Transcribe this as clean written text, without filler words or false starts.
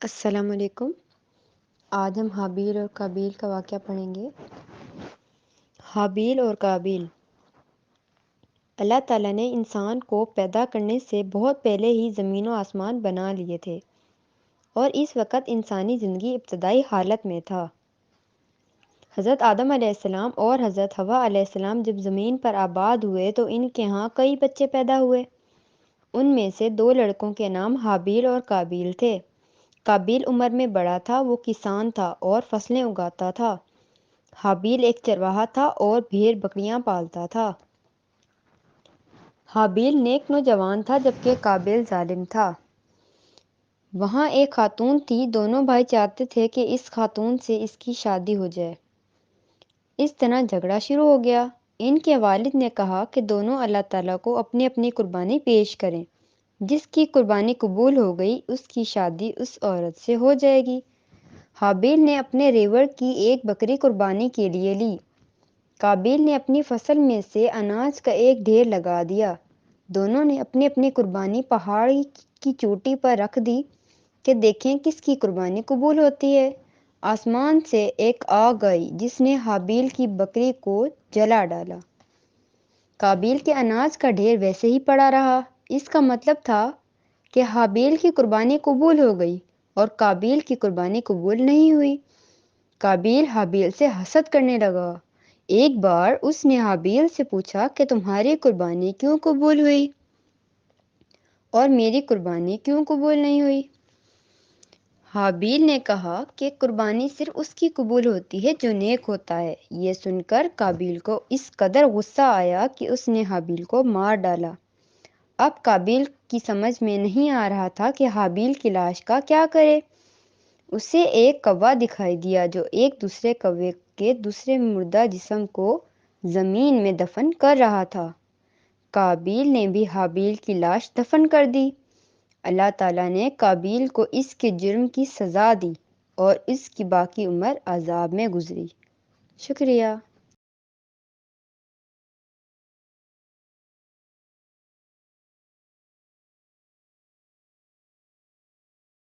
السلام علیکم۔ آج ہم حابیل اور قابیل کا واقعہ پڑھیں گے۔ حابیل اور قابیل۔ اللہ تعالیٰ نے انسان کو پیدا کرنے سے بہت پہلے ہی زمین و آسمان بنا لیے تھے اور اس وقت انسانی زندگی ابتدائی حالت میں تھا۔ حضرت آدم علیہ السلام اور حضرت حوا علیہ السلام جب زمین پر آباد ہوئے تو ان کے ہاں کئی بچے پیدا ہوئے۔ ان میں سے 2 لڑکوں کے نام حابیل اور قابیل تھے۔ قابیل عمر میں بڑا تھا، وہ کسان تھا اور فصلیں اگاتا تھا۔ حابیل ایک چرواہا تھا اور بھیڑ بکریاں پالتا تھا۔ حابیل نیک نوجوان تھا جبکہ قابیل ظالم تھا۔ وہاں ایک خاتون تھی، دونوں بھائی چاہتے تھے کہ اس خاتون سے اس کی شادی ہو جائے۔ اس طرح جھگڑا شروع ہو گیا۔ ان کے والد نے کہا کہ دونوں اللہ تعالیٰ کو اپنی اپنی قربانی پیش کریں۔ جس کی قربانی قبول ہو گئی اس کی شادی اس عورت سے ہو جائے گی۔ حابیل نے اپنے ریوڑ کی ایک بکری قربانی کے لیے لی۔ قابیل نے اپنی فصل میں سے اناج کا ایک ڈھیر لگا دیا۔ دونوں نے اپنی اپنی قربانی پہاڑی کی چوٹی پر رکھ دی کہ دیکھیں کس کی قربانی قبول ہوتی ہے۔ آسمان سے ایک آگ آئی جس نے حابیل کی بکری کو جلا ڈالا۔ قابیل کے اناج کا ڈھیر ویسے ہی پڑا رہا۔ اس کا مطلب تھا کہ حابیل کی قربانی قبول ہو گئی اور قابیل کی قربانی قبول نہیں ہوئی۔ قابیل حابیل سے حسد کرنے لگا۔ ایک بار اس نے حابیل سے پوچھا کہ تمہاری قربانی کیوں قبول ہوئی اور میری قربانی کیوں قبول نہیں ہوئی؟ حابیل نے کہا کہ قربانی صرف اس کی قبول ہوتی ہے جو نیک ہوتا ہے۔ یہ سن کر قابیل کو اس قدر غصہ آیا کہ اس نے حابیل کو مار ڈالا۔ اب قابیل کی سمجھ میں نہیں آ رہا تھا کہ حابیل کی لاش کا کیا کرے۔ اسے ایک کوا دکھائی دیا جو ایک دوسرے کوے کے دوسرے مردہ جسم کو زمین میں دفن کر رہا تھا۔ قابیل نے بھی حابیل کی لاش دفن کر دی۔ اللہ تعالیٰ نے قابیل کو اس کے جرم کی سزا دی اور اس کی باقی عمر عذاب میں گزری۔ شکریہ۔